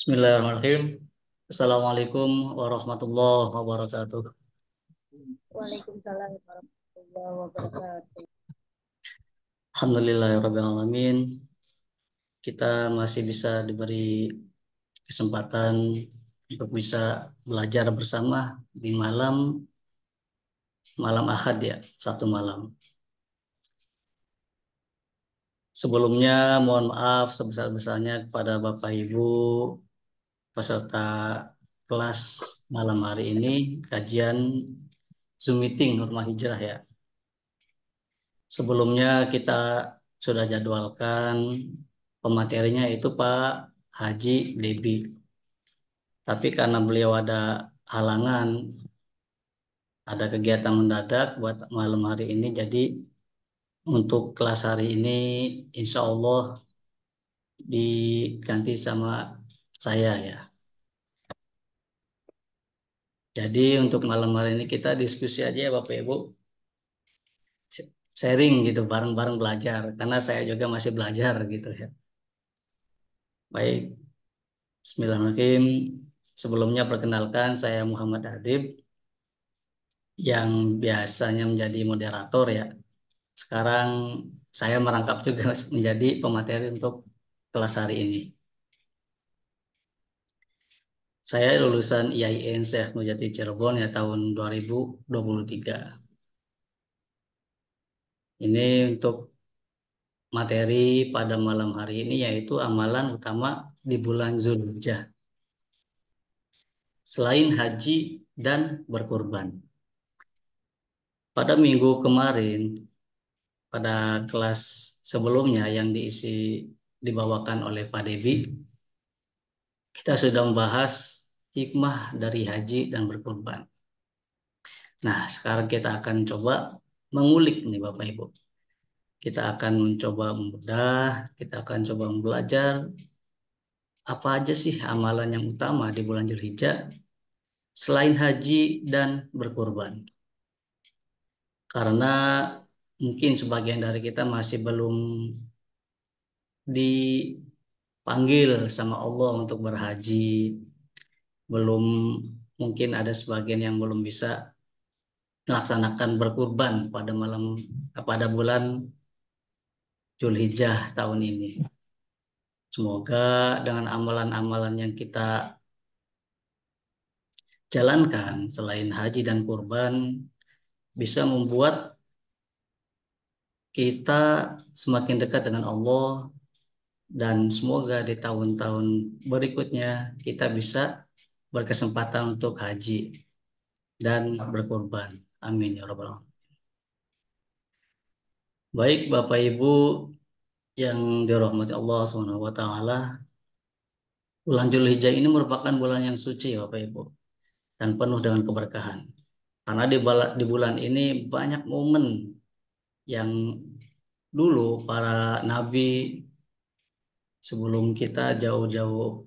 Bismillahirrahmanirrahim. Assalamualaikum warahmatullahi wabarakatuh. Waalaikumsalam warahmatullahi wabarakatuh. Alhamdulillahirrahmanirrahim. Kita masih bisa diberi kesempatan untuk bisa belajar bersama di malam malam Ahad ya, satu malam. Sebelumnya mohon maaf sebesar-besarnya kepada Bapak Ibu peserta kelas malam hari ini kajian Zoom meeting Rumah Hijrah ya. Sebelumnya kita sudah jadwalkan pematerinya itu Pak Haji Debi. Tapi karena beliau ada halangan, ada kegiatan mendadak buat malam hari ini, jadi untuk kelas hari ini insya Allah diganti sama saya ya. Jadi untuk malam hari ini kita diskusi aja ya Bapak Ibu, sharing gitu bareng-bareng belajar, karena saya juga masih belajar gitu ya. Baik, Bismillahirrahmanirrahim. Sebelumnya perkenalkan saya Muhammad Adib yang biasanya menjadi moderator ya. Sekarang saya merangkap juga menjadi pemateri untuk kelas hari ini. Saya lulusan IAIN Syekh Nurjati Cirebon ya tahun 2023. Ini untuk materi pada malam hari ini yaitu amalan utama di bulan Zulhijjah. Selain haji dan berkurban. Pada minggu kemarin pada kelas sebelumnya yang dibawakan oleh Pak Debi, kita sudah membahas hikmah dari haji dan berkurban. Nah, sekarang kita akan coba mengulik nih Bapak Ibu. Kita akan mencoba membedah, kita akan coba belajar apa aja sih amalan yang utama di bulan Dzulhijjah selain haji dan berkurban. Karena mungkin sebagian dari kita masih belum dipanggil sama Allah untuk berhaji, belum mungkin ada sebagian yang belum bisa melaksanakan berkurban pada bulan Zulhijjah tahun ini. Semoga dengan amalan-amalan yang kita jalankan selain haji dan kurban bisa membuat kita semakin dekat dengan Allah dan semoga di tahun-tahun berikutnya kita bisa berkesempatan untuk haji dan berkorban. Amin ya rabbal alamin. Baik Bapak Ibu yang dirahmati Allah Subhanahu wa taala, bulan Zulhijjah ini merupakan bulan yang suci ya Bapak Ibu dan penuh dengan keberkahan. Karena di bulan ini banyak momen yang dulu para nabi sebelum kita jauh-jauh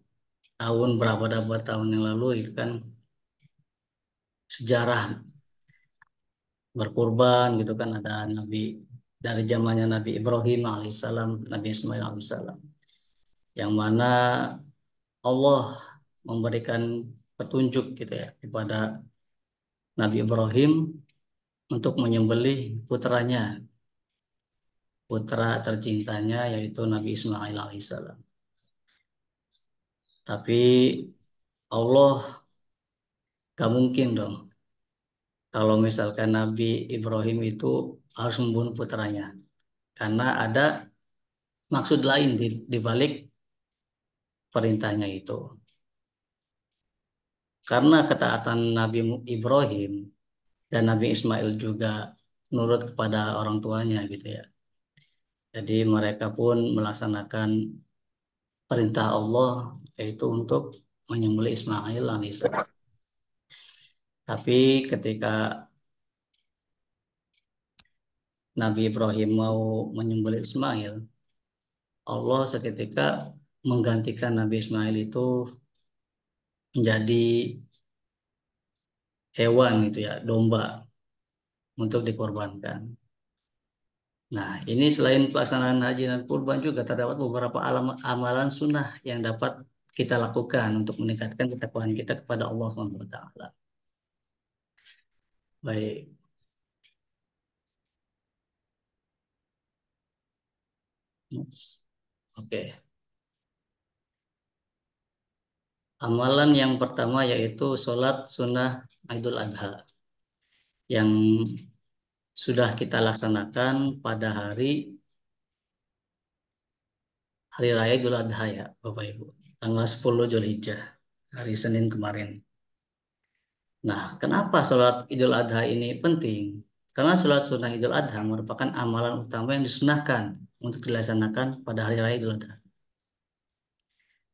tahun berabad-abad tahun yang lalu itu kan sejarah berkurban gitu kan ada nabi dari zamannya Nabi Ibrahim alaihissalam, Nabi Ismail alaihissalam, yang mana Allah memberikan petunjuk gitu ya kepada Nabi Ibrahim untuk menyembelih putranya, putra tercintanya yaitu Nabi Ismail alaihissalam. Tapi Allah gak mungkin dong kalau misalkan Nabi Ibrahim itu harus membunuh putranya, karena ada maksud lain di balik perintahnya itu. Karena ketaatan Nabi Ibrahim dan Nabi Ismail juga nurut kepada orang tuanya gitu ya. Jadi mereka pun melaksanakan perintah Allah yaitu untuk menyembelih Ismail alaihissalam. Tapi ketika Nabi Ibrahim mau menyembelih Ismail, Allah seketika menggantikan Nabi Ismail itu menjadi hewan gitu ya, domba untuk dikorbankan. Nah, ini selain pelaksanaan haji dan kurban juga terdapat beberapa amalan sunnah yang dapat kita lakukan untuk meningkatkan ketakwaan kita kepada Allah Subhanahu wa taala. Baik. Oke. Amalan yang pertama yaitu sholat sunnah Idul Adha yang sudah kita laksanakan pada hari raya Idul Adha ya Bapak Ibu, tanggal 10 Zulhijjah, hari Senin kemarin. Nah, kenapa sholat Idul Adha ini penting? Karena sholat sunnah Idul Adha merupakan amalan utama yang disunahkan untuk dilaksanakan pada hari raya Idul Adha,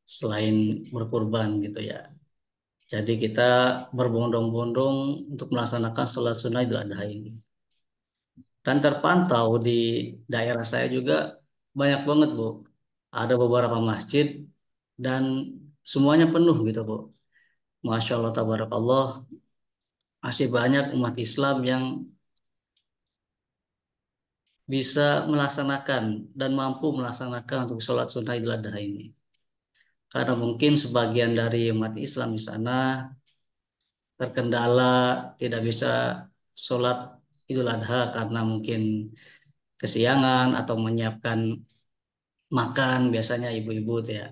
selain berkurban gitu ya. Jadi kita berbondong-bondong untuk melaksanakan sholat sunnah Idul Adha ini. Dan terpantau di daerah saya juga banyak banget, Bu. Ada beberapa masjid dan semuanya penuh gitu, Bu. Masya Allah, tabarakallah, masih banyak umat Islam yang bisa melaksanakan dan mampu melaksanakan untuk sholat sunnah Idul Adha ini. Karena mungkin sebagian dari umat Islam di sana terkendala tidak bisa sholat Idul Adha karena mungkin kesiangan atau menyiapkan makan, biasanya ibu-ibu tuh ya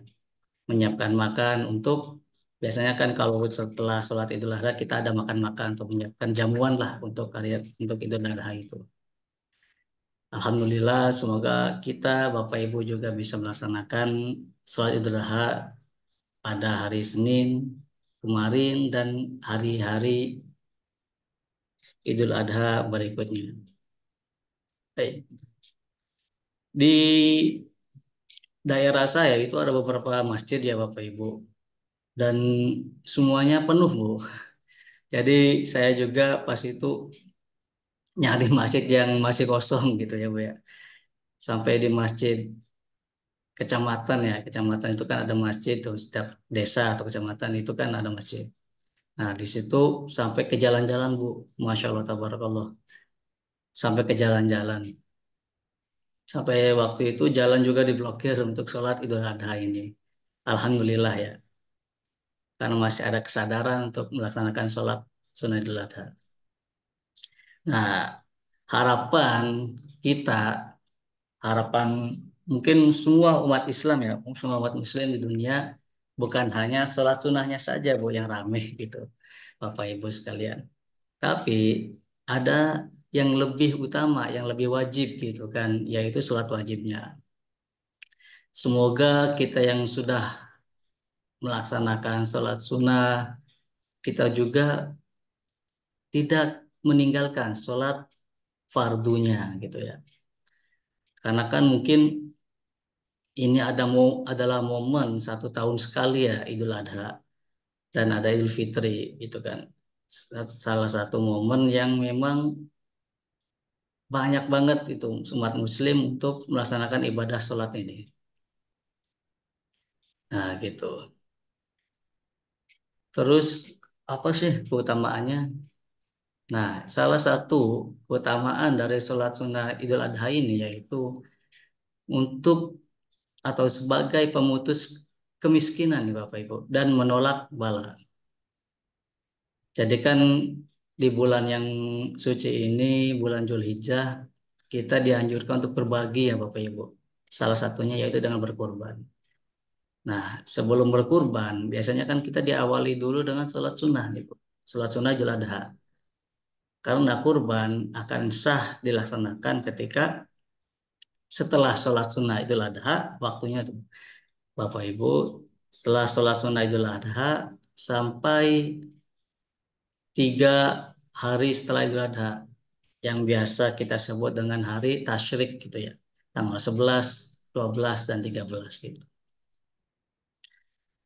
menyiapkan makan untuk, biasanya kan kalau setelah sholat Idul Adha kita ada makan-makan atau menyiapkan jamuan lah untuk hari untuk Idul Adha itu. Alhamdulillah, semoga kita Bapak Ibu juga bisa melaksanakan sholat Idul Adha pada hari Senin kemarin dan hari-hari Idul Adha berikutnya. Baik. Di daerah saya itu ada beberapa masjid ya Bapak Ibu, dan semuanya penuh, Bu. Jadi saya juga pas itu nyari masjid yang masih kosong gitu ya Bu ya. Sampai di masjid kecamatan ya, kecamatan itu kan ada masjid tuh, setiap desa atau kecamatan itu kan ada masjid. Nah di situ sampai ke jalan-jalan Bu, Masya Allah tabarakallah, sampai ke jalan-jalan. Sampai waktu itu jalan juga diblokir untuk sholat Idul Adha ini. Alhamdulillah ya, karena masih ada kesadaran untuk melaksanakan sholat sunnah Idul Adha. Nah, harapan kita, harapan mungkin semua umat Islam ya, semua umat Muslim di dunia, bukan hanya sholat sunnahnya saja Bu yang rame gitu, Bapak Ibu sekalian. Tapi ada yang lebih utama, yang lebih wajib gitu kan, yaitu sholat wajibnya. Semoga kita yang sudah melaksanakan sholat sunnah, kita juga tidak meninggalkan sholat fardunya gitu ya. Karena kan mungkin ini adalah momen 1 tahun sekali ya Idul Adha dan ada Idul Fitri gitu kan. Salah satu momen yang memang banyak banget itu umat Muslim untuk melaksanakan ibadah sholat ini. Nah gitu. Terus apa sih keutamaannya? Nah, salah satu keutamaan dari sholat sunnah Idul Adha ini yaitu untuk atau sebagai pemutus kemiskinan nih Bapak Ibu dan menolak bala. Jadi kan di bulan yang suci ini, bulan Zulhijjah, kita dianjurkan untuk berbagi ya Bapak Ibu. Salah satunya yaitu dengan berkorban. Nah, sebelum berkurban, biasanya kan kita diawali dulu dengan sholat sunnah gitu. Sholat sunnah Idul Adha. Karena kurban akan sah dilaksanakan ketika setelah sholat sunnah Idul Adha, waktunya tuh, Bapak Ibu, setelah sholat sunnah Idul Adha sampai 3 hari setelah Idul Adha, yang biasa kita sebut dengan hari tasyrik gitu ya, tanggal 11, 12, dan 13 gitu.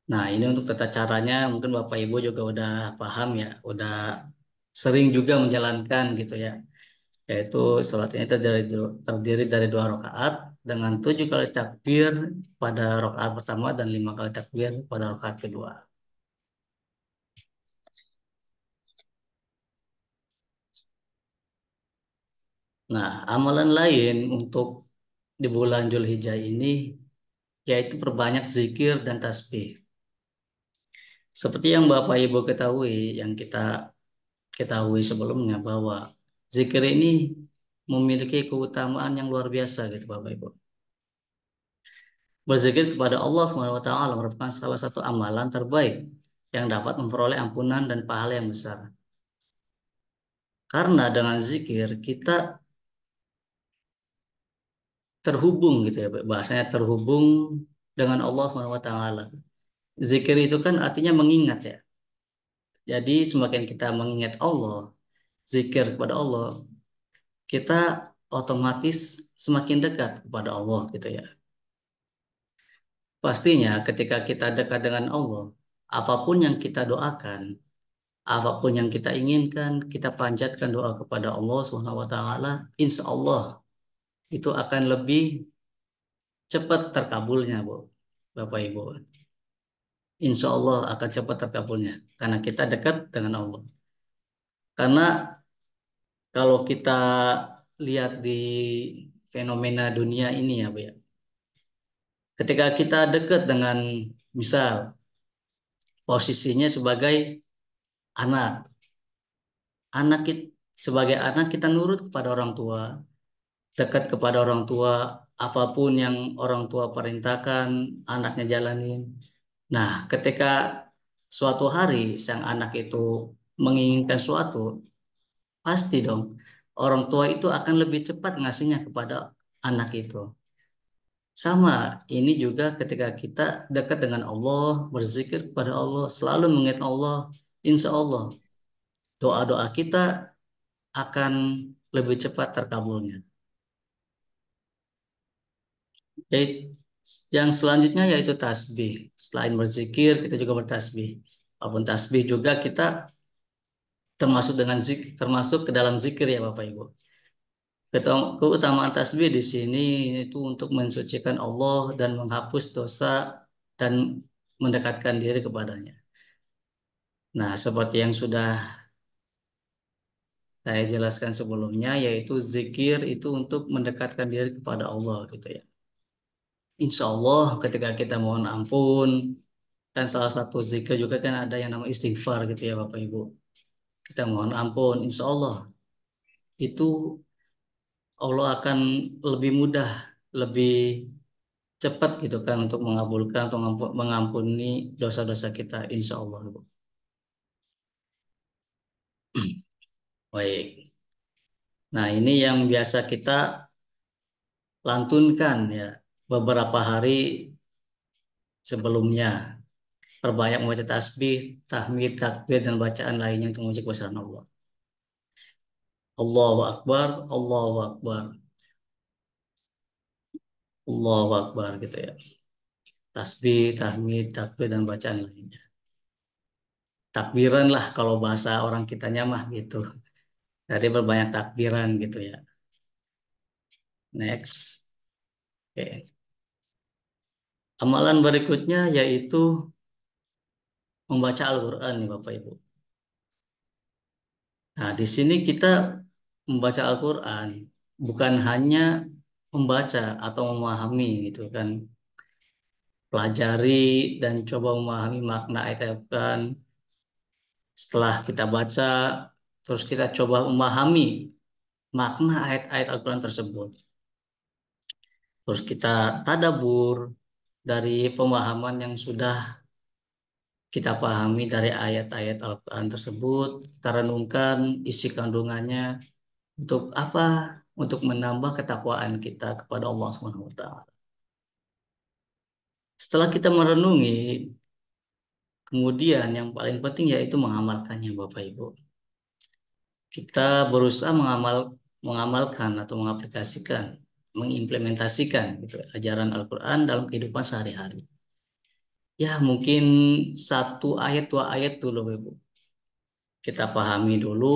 Nah, ini untuk tata caranya mungkin Bapak Ibu juga udah paham ya, udah sering juga menjalankan gitu ya. Yaitu sholat ini terdiri dari 2 rakaat dengan 7 kali takbir pada rakaat pertama dan 5 kali takbir pada rakaat kedua. Nah, amalan lain untuk di bulan Zulhijjah ini yaitu perbanyak zikir dan tasbih. Seperti yang Bapak Ibu ketahui, yang kita ketahui sebelumnya bahwa zikir ini memiliki keutamaan yang luar biasa gitu Bapak Ibu. Berzikir kepada Allah Subhanahu wa taala merupakan salah satu amalan terbaik yang dapat memperoleh ampunan dan pahala yang besar. Karena dengan zikir kita terhubung gitu ya, bahasanya terhubung dengan Allah Subhanahu wa taala. Zikir itu kan artinya mengingat ya. Jadi semakin kita mengingat Allah, zikir kepada Allah, kita otomatis semakin dekat kepada Allah gitu ya. Pastinya ketika kita dekat dengan Allah, apapun yang kita doakan, apapun yang kita inginkan, kita panjatkan doa kepada Allah Subhanahu wa taala, insya Allah itu akan lebih cepat terkabulnya, Bu. Bapak Ibu. Insya Allah akan cepat terkabulnya karena kita dekat dengan Allah. Karena kalau kita lihat di fenomena dunia ini ya, Bu ya. Ketika kita dekat dengan misal posisinya sebagai anak, anak kita, sebagai anak kita nurut kepada orang tua, dekat kepada orang tua, apapun yang orang tua perintahkan, anaknya jalanin. Nah, ketika suatu hari sang anak itu menginginkan suatu, pasti dong orang tua itu akan lebih cepat ngasihnya kepada anak itu. Sama, ini juga ketika kita dekat dengan Allah, berzikir kepada Allah, selalu mengingat Allah, insya Allah doa-doa kita akan lebih cepat terkabulnya. Yait- Yang selanjutnya yaitu tasbih. Selain berzikir, kita juga bertasbih. Walaupun tasbih juga kita termasuk ke dalam zikir ya Bapak Ibu. Keutamaan tasbih di sini itu untuk mensucikan Allah dan menghapus dosa dan mendekatkan diri kepadanya. Nah, seperti yang sudah saya jelaskan sebelumnya, yaitu zikir itu untuk mendekatkan diri kepada Allah gitu ya. Insya Allah ketika kita mohon ampun, kan salah satu zikir juga kan ada yang nama istighfar gitu ya Bapak Ibu. Kita mohon ampun, insya Allah itu Allah akan lebih mudah, lebih cepat gitu kan untuk mengabulkan atau mengampuni dosa-dosa kita, insya Allah. Bu. Baik. Nah ini yang biasa kita lantunkan ya beberapa hari sebelumnya. Perbanyak membaca tasbih, tahmid, takbir, dan bacaan lainnya untuk memuji kebesaran Allah. Allahu Akbar, Allahu Akbar, Allahu Akbar gitu ya. Tasbih, tahmid, takbir, dan bacaan lainnya. Takbiran lah kalau bahasa orang kitanya mah gitu. Jadi berbanyak takbiran gitu ya. Next. Oke. Amalan berikutnya yaitu membaca Al-Quran nih Bapak Ibu. Nah, di sini kita membaca Al-Quran bukan hanya membaca atau memahami gitu kan. Pelajari dan coba memahami makna ayat Al-Quran. Setelah kita baca, terus kita coba memahami makna ayat-ayat Al-Quran tersebut. Terus kita tadabur dari pemahaman yang sudah kita pahami dari ayat-ayat Al-Quran tersebut, kita renungkan isi kandungannya untuk apa? Untuk menambah ketakwaan kita kepada Allah Subhanahu wa taala. Setelah kita merenungi, kemudian yang paling penting yaitu mengamalkannya Bapak Ibu. Kita berusaha mengamalkan atau mengaplikasikan, mengimplementasikan gitu, ajaran Al-Quran dalam kehidupan sehari-hari. Ya mungkin satu ayat dua ayat dulu Bapak Ibu. Kita pahami dulu,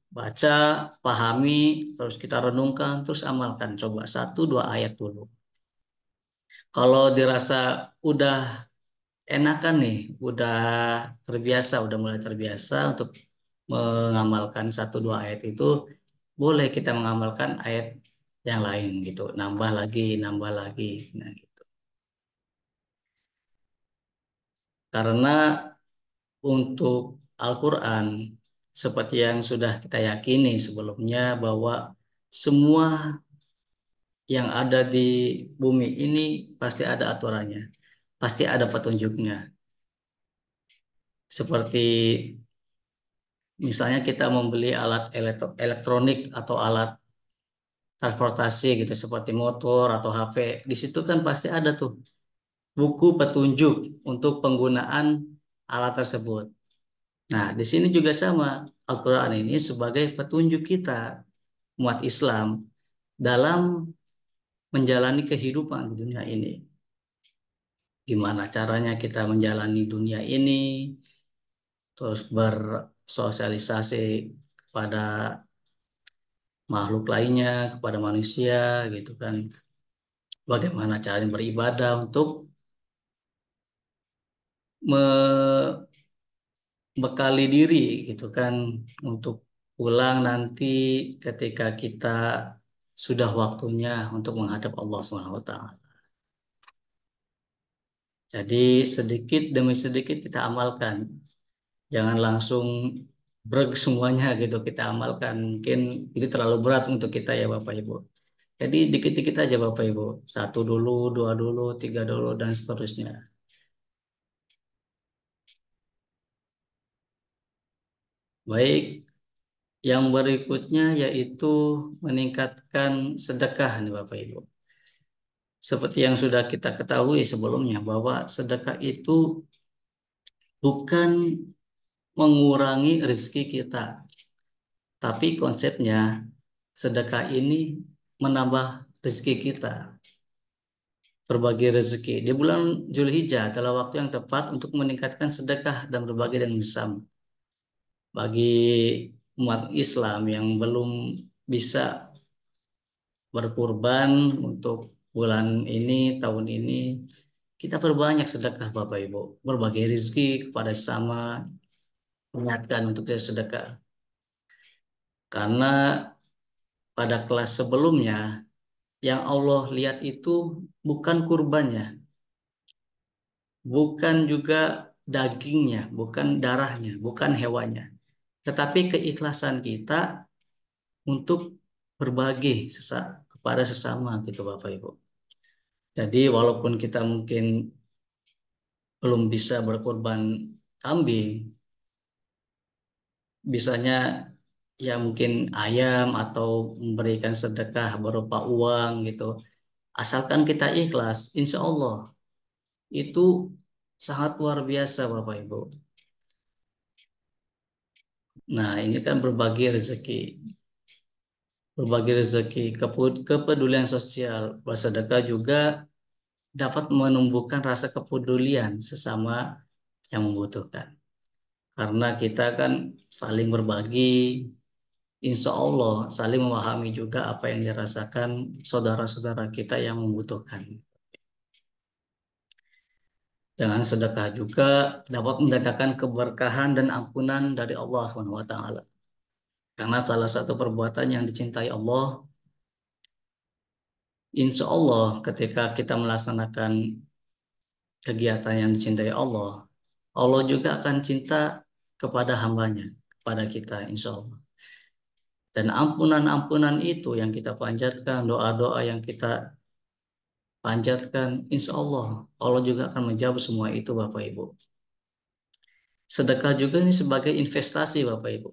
baca, pahami, terus kita renungkan, terus amalkan. Coba satu dua ayat dulu. Kalau dirasa udah enakan nih, udah terbiasa, udah mulai terbiasa untuk mengamalkan satu dua ayat itu, boleh kita mengamalkan ayat yang lain gitu, nambah lagi, nambah lagi. Nah, gitu. Karena untuk Al-Quran, seperti yang sudah kita yakini sebelumnya bahwa semua yang ada di bumi ini pasti ada aturannya, pasti ada petunjuknya. Seperti misalnya kita membeli alat elektronik atau alat transportasi gitu, seperti motor atau HP, di situ kan pasti ada tuh buku petunjuk untuk penggunaan alat tersebut. Nah, di sini juga sama. Al-Quran ini sebagai petunjuk kita, umat Islam, dalam menjalani kehidupan di dunia ini. Gimana caranya kita menjalani dunia ini, terus bersosialisasi kepada makhluk lainnya, kepada manusia, gitu kan. Bagaimana caranya beribadah untuk membekali diri, gitu kan, untuk pulang nanti ketika kita sudah waktunya untuk menghadap Allah Subhanahu wa taala. Jadi sedikit demi sedikit kita amalkan. Jangan langsung brek semuanya gitu kita amalkan. Mungkin itu terlalu berat untuk kita ya Bapak Ibu. Jadi dikit-dikit aja Bapak Ibu. Satu dulu, dua dulu, tiga dulu, dan seterusnya. Baik, yang berikutnya yaitu meningkatkan sedekah nih Bapak Ibu. Seperti yang sudah kita ketahui sebelumnya bahwa sedekah itu bukan mengurangi rezeki kita, tapi konsepnya sedekah ini menambah rezeki kita, berbagi rezeki. Di bulan Zulhijjah adalah waktu yang tepat untuk meningkatkan sedekah dan berbagi dengan sesama. Bagi umat Islam yang belum bisa berkurban untuk bulan ini, tahun ini, kita perbanyak sedekah Bapak Ibu. Berbagi rezeki kepada sesama, ingatkan untuk dia sedekah. Karena pada kelas sebelumnya, yang Allah lihat itu bukan kurbannya, bukan juga dagingnya, bukan darahnya, bukan hewannya, tetapi keikhlasan kita untuk berbagi kepada sesama gitu Bapak Ibu. Jadi walaupun kita mungkin belum bisa berkorban kambing, bisanya ya mungkin ayam atau memberikan sedekah berupa uang gitu. Asalkan kita ikhlas, insya Allah itu sangat luar biasa Bapak Ibu. Nah, ini kan berbagi rezeki. Berbagi rezeki, kepedulian sosial, bersedekah juga dapat menumbuhkan rasa kepedulian sesama yang membutuhkan. Karena kita kan saling berbagi, insya Allah saling memahami juga apa yang dirasakan saudara-saudara kita yang membutuhkan. Dengan sedekah juga dapat mendatangkan keberkahan dan ampunan dari Allah SWT. Karena salah satu perbuatan yang dicintai Allah, insya Allah ketika kita melaksanakan kegiatan yang dicintai Allah, Allah juga akan cinta kepada hambanya, kepada kita insya Allah. Dan ampunan-ampunan itu yang kita panjatkan, doa-doa yang kita panjatkan, insya Allah, Allah juga akan menjawab semua itu Bapak Ibu. Sedekah juga ini sebagai investasi Bapak Ibu.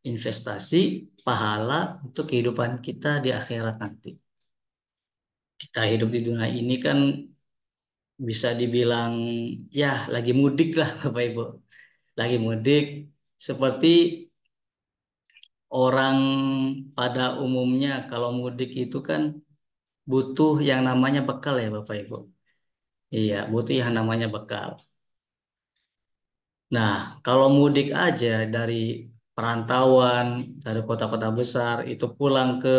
Investasi pahala untuk kehidupan kita di akhirat nanti. Kita hidup di dunia ini kan bisa dibilang ya lagi mudik lah Bapak Ibu. Lagi mudik seperti orang pada umumnya kalau mudik itu kan butuh yang namanya bekal ya Bapak Ibu. Iya, butuh yang namanya bekal. Nah, kalau mudik aja dari perantauan, dari kota-kota besar, itu pulang ke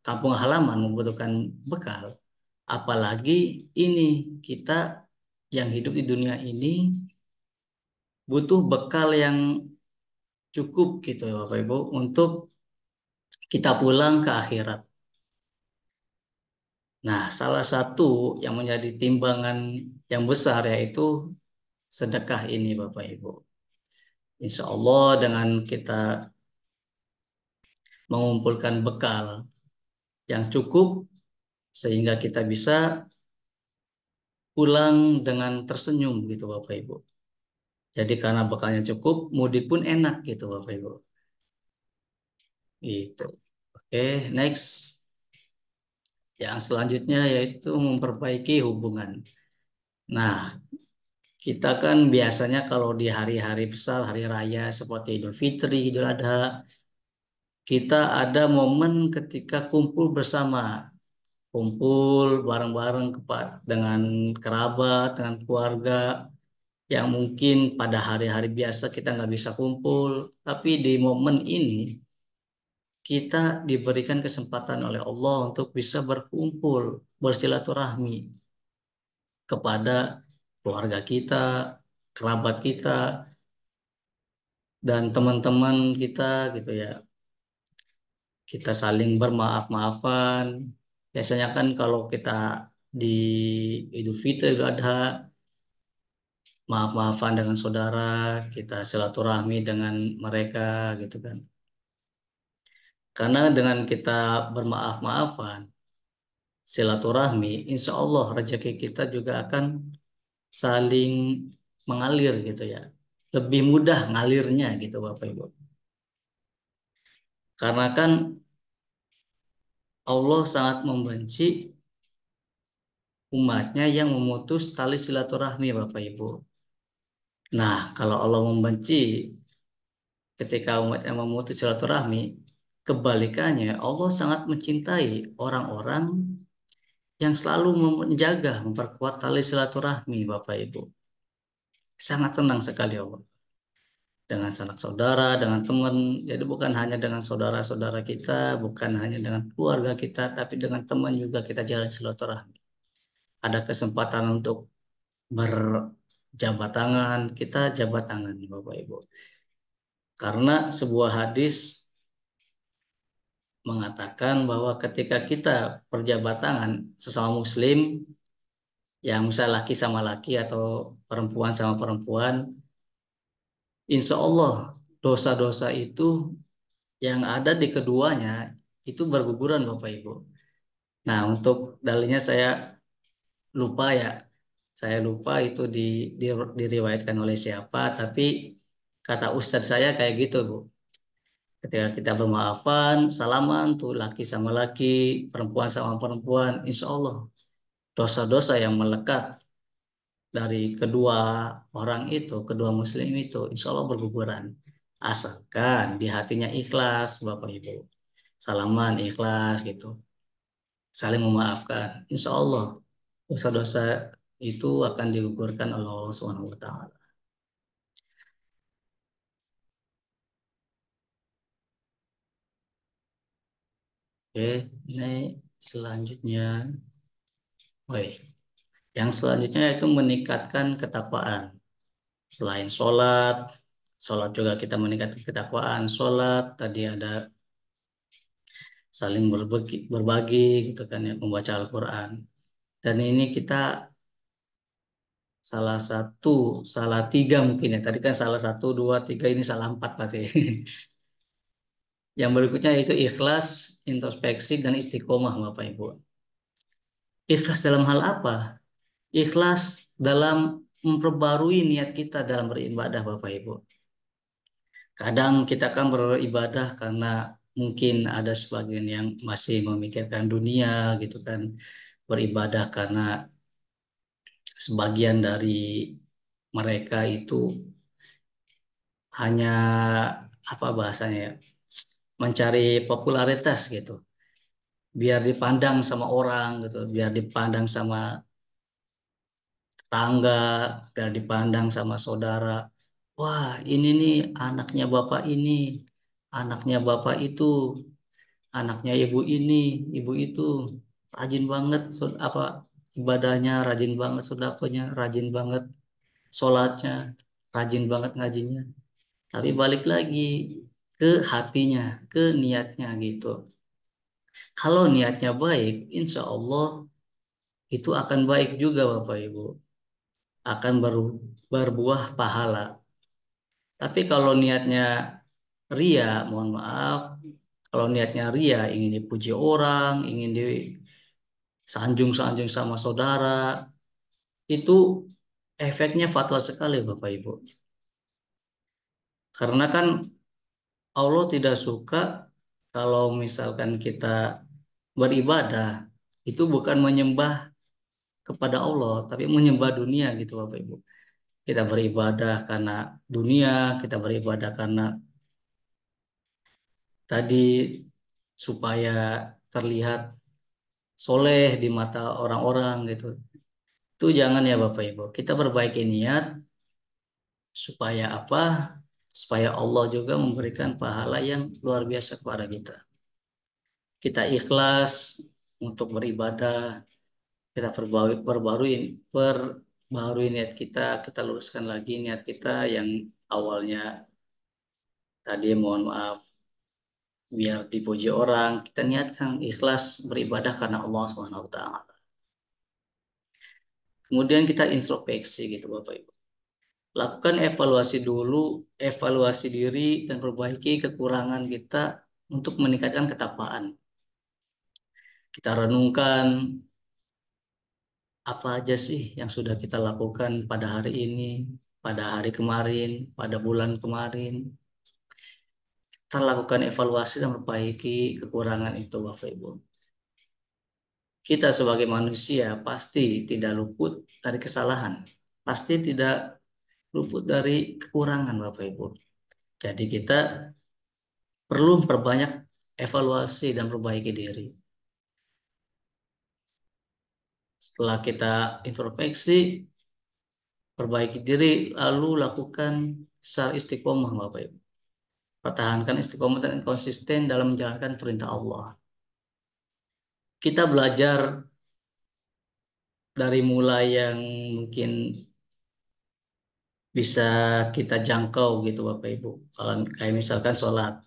kampung halaman membutuhkan bekal. Apalagi ini kita yang hidup di dunia ini butuh bekal yang cukup gitu ya Bapak Ibu untuk kita pulang ke akhirat. Nah, salah satu yang menjadi timbangan yang besar yaitu sedekah ini Bapak Ibu. Insya Allah dengan kita mengumpulkan bekal yang cukup sehingga kita bisa pulang dengan tersenyum gitu Bapak Ibu. Jadi karena bekalnya cukup, mudik pun enak gitu Bapak Ibu. Itu. Oke, next. Yang selanjutnya yaitu memperbaiki hubungan. Nah, kita kan biasanya kalau di hari-hari besar, hari raya seperti Idul Fitri, Idul Adha, kita ada momen ketika kumpul bersama, kumpul bareng-bareng dengan kerabat, dengan keluarga yang mungkin pada hari-hari biasa kita nggak bisa kumpul, tapi di momen ini kita diberikan kesempatan oleh Allah untuk bisa berkumpul, bersilaturahmi kepada keluarga kita, kerabat kita, dan teman-teman kita gitu ya. Kita saling bermaaf-maafan. Biasanya kan kalau kita di Idul Fitri, Idul Adha, maaf-maafan dengan saudara, kita silaturahmi dengan mereka gitu kan. Karena dengan kita bermaaf-maafan, silaturahmi, insya Allah rezeki kita juga akan saling mengalir gitu ya. Lebih mudah ngalirnya gitu Bapak Ibu. Karena kan Allah sangat membenci umatnya yang memutus tali silaturahmi Bapak Ibu. Nah, kalau Allah membenci ketika umatnya memutus silaturahmi, kebalikannya Allah sangat mencintai orang-orang yang selalu menjaga, memperkuat tali silaturahmi Bapak Ibu. Sangat senang sekali Allah. Dengan sanak saudara, dengan teman. Jadi bukan hanya dengan saudara-saudara kita, bukan hanya dengan keluarga kita, tapi dengan teman juga kita jalan silaturahmi. Ada kesempatan untuk berjabat tangan, kita jabat tangan, Bapak Ibu. Karena sebuah hadis mengatakan bahwa ketika kita berjabat tangan sesama muslim, yang misalnya laki sama laki atau perempuan sama perempuan, insya Allah dosa-dosa itu yang ada di keduanya itu berguguran Bapak Ibu. Nah, untuk dalilnya saya lupa ya. Saya lupa itu diriwayatkan oleh siapa, tapi kata ustadz saya kayak gitu, Bu. Ketika kita bermaafan, salaman tuh laki sama laki, perempuan sama perempuan, insya Allah dosa-dosa yang melekat dari kedua orang itu, kedua muslim itu, insya Allah berguguran. Asalkan di hatinya ikhlas, Bapak Ibu. Salaman ikhlas gitu, saling memaafkan. Insya Allah dosa-dosa itu akan digugurkan oleh Allah Subhanahu wa taala. Oke, ini selanjutnya. Baik. Yang selanjutnya itu meningkatkan ketakwaan. Selain sholat, sholat juga kita meningkatkan ketakwaan. Sholat tadi ada saling berbagi gitu kan ya, membaca Al-Quran. Dan ini kita salah satu, salah tiga mungkin ya. Tadi kan salah satu, dua, tiga, ini salah empat berarti. Yang berikutnya yaitu ikhlas, introspeksi, dan istiqomah Bapak Ibu. Ikhlas dalam hal apa? Ikhlas dalam memperbarui niat kita dalam beribadah Bapak Ibu. Kadang kita kan beribadah karena mungkin ada sebagian yang masih memikirkan dunia gitu kan. Beribadah karena sebagian dari mereka itu hanya apa bahasanya ya, mencari popularitas gitu. Biar dipandang sama orang gitu, biar dipandang sama tetangga, biar dipandang sama saudara. Wah, ini nih anaknya bapak ini, anaknya bapak itu, anaknya ibu ini, ibu itu rajin banget apa ibadahnya, rajin banget sedekahnya, rajin banget sholatnya, rajin banget ngajinya. Tapi balik lagi ke hatinya, ke niatnya gitu. Kalau niatnya baik, insya Allah itu akan baik juga Bapak Ibu. Akan berbuah pahala. Tapi kalau niatnya ria, mohon maaf, kalau niatnya ria, ingin dipuji orang, ingin disanjung-sanjung sama saudara, itu efeknya fatal sekali Bapak Ibu. Karena kan Allah tidak suka kalau misalkan kita beribadah, itu bukan menyembah kepada Allah, tapi menyembah dunia gitu Bapak Ibu. Kita beribadah karena dunia, kita beribadah karena tadi supaya terlihat soleh di mata orang-orang gitu. Itu jangan ya Bapak Ibu. Kita perbaiki niat supaya apa? Supaya Allah juga memberikan pahala yang luar biasa kepada kita. Kita ikhlas untuk beribadah, kita perbarui niat kita luruskan lagi niat kita yang awalnya tadi mohon maaf biar dipuji orang, kita niatkan ikhlas beribadah karena Allah Subhanahu wa taala. Kemudian kita introspeksi gitu Bapak Ibu. Lakukan evaluasi dulu, evaluasi diri dan perbaiki kekurangan kita untuk meningkatkan ketakwaan. Kita renungkan apa aja sih yang sudah kita lakukan pada hari ini, pada hari kemarin, pada bulan kemarin. Kita lakukan evaluasi dan perbaiki kekurangan itu Bapak Ibu. Kita sebagai manusia pasti tidak luput dari kesalahan. Pasti tidak luput dari kekurangan Bapak Ibu. Jadi kita perlu perbanyak evaluasi dan perbaiki diri. Setelah kita introspeksi, perbaiki diri, lalu lakukan sar istiqomah Bapak Ibu. Pertahankan istiqomah dan konsisten dalam menjalankan perintah Allah. Kita belajar dari mulai yang mungkin bisa kita jangkau gitu Bapak Ibu. Kalau kayak misalkan sholat,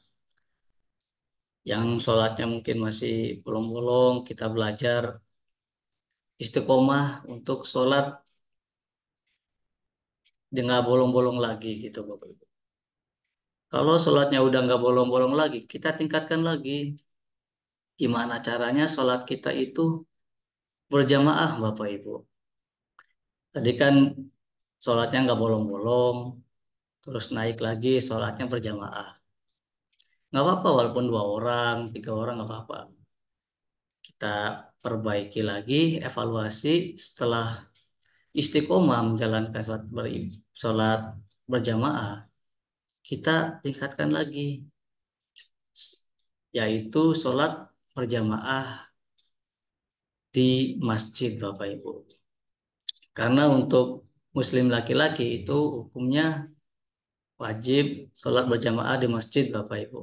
yang sholatnya mungkin masih bolong-bolong, kita belajar istiqomah untuk sholat nggak bolong-bolong lagi gitu Bapak Ibu. Kalau sholatnya udah nggak bolong-bolong lagi, kita tingkatkan lagi. Gimana caranya sholat kita itu berjamaah Bapak Ibu. Tadi kan sholatnya nggak bolong-bolong, terus naik lagi sholatnya berjamaah. Nggak apa-apa walaupun 2 orang, 3 orang nggak apa-apa. Kita perbaiki lagi, evaluasi setelah istiqomah menjalankan sholat berjamaah. Kita tingkatkan lagi, yaitu sholat berjamaah di masjid Bapak Ibu. Karena untuk muslim laki-laki itu hukumnya wajib sholat berjamaah di masjid Bapak Ibu.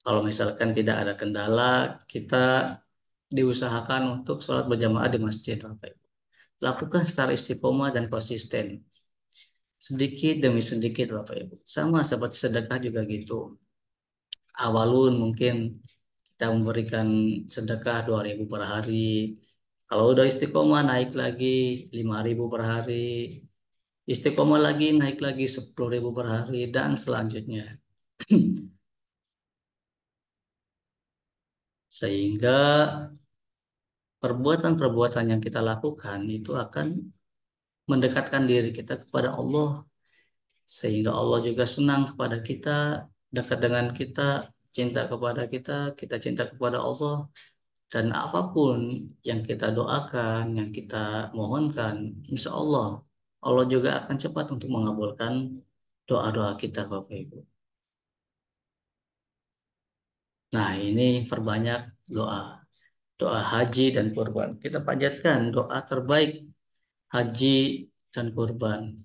Kalau misalkan tidak ada kendala, kita diusahakan untuk sholat berjamaah di masjid Bapak Ibu. Lakukan secara istiqomah dan konsisten. Sedikit demi sedikit Bapak Ibu. Sama seperti sedekah juga gitu. Awalun mungkin kita memberikan sedekah 2.000 per hari. Kalau udah istiqomah naik lagi 5.000 per hari. Istiqomah lagi naik lagi 10.000 per hari dan selanjutnya. Sehingga perbuatan-perbuatan yang kita lakukan itu akan mendekatkan diri kita kepada Allah. Sehingga Allah juga senang kepada kita, dekat dengan kita, cinta kepada kita, kita cinta kepada Allah. Dan apapun yang kita doakan, yang kita mohonkan, insya Allah, Allah juga akan cepat untuk mengabulkan doa-doa kita, Bapak Ibu. Nah, ini perbanyak doa. Doa haji dan kurban. Kita panjatkan doa terbaik haji dan kurban.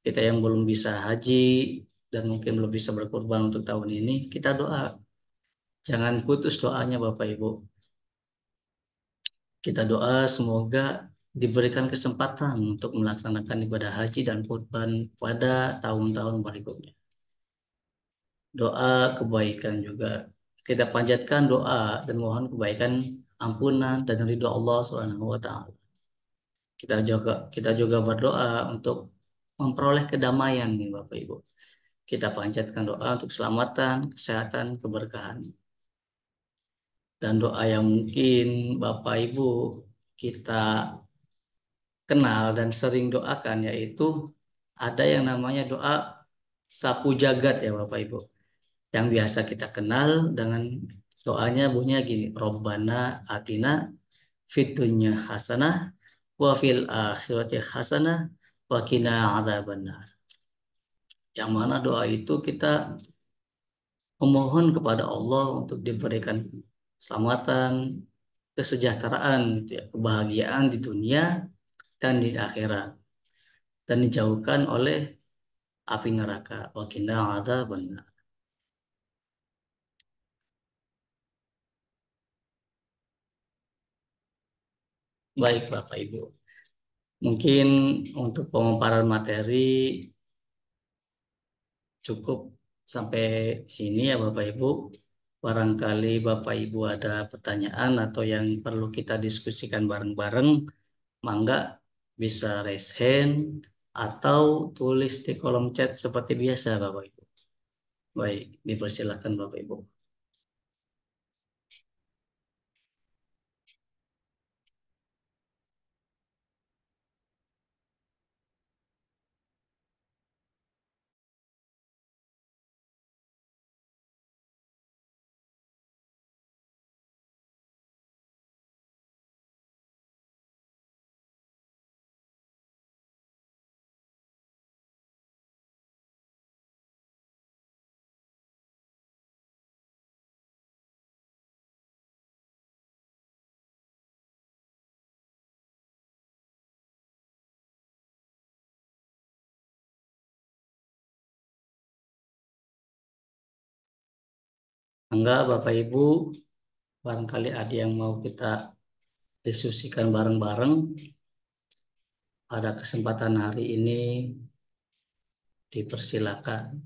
Kita yang belum bisa haji dan mungkin belum bisa berkurban untuk tahun ini, kita doa. Jangan putus doanya Bapak Ibu. Kita doa semoga diberikan kesempatan untuk melaksanakan ibadah haji dan kurban pada tahun-tahun berikutnya. Doa kebaikan juga. Kita panjatkan doa dan mohon kebaikan ampunan dan ridho Allah Subhanahu wa taala. Kita juga berdoa untuk memperoleh kedamaian nih Bapak Ibu. kita panjatkan doa untuk keselamatan, kesehatan, keberkahan. Dan doa yang mungkin Bapak Ibu kita kenal dan sering doakan yaitu ada yang namanya doa sapu jagat ya Bapak Ibu. Yang biasa kita kenal dengan doanya bunyinya gini, Robbana atina fid dunya hasanah wa fil akhirati hasanah wa qina adzabannar. Yang mana doa itu kita memohon kepada Allah untuk diberikan keselamatan, kesejahteraan gitu ya, kebahagiaan di dunia dan di akhirat dan dijauhkan oleh api neraka. Wa qina adzabannar. Baik Bapak Ibu. Mungkin untuk pemaparan materi cukup sampai sini ya Bapak Ibu. Barangkali Bapak Ibu ada pertanyaan atau yang perlu kita diskusikan bareng-bareng, mangga bisa raise hand atau tulis di kolom chat seperti biasa Bapak Ibu. Baik, dipersilakan Bapak Ibu. Mangga Bapak Ibu, barangkali ada yang mau kita diskusikan bareng-bareng pada kesempatan hari ini, dipersilakan.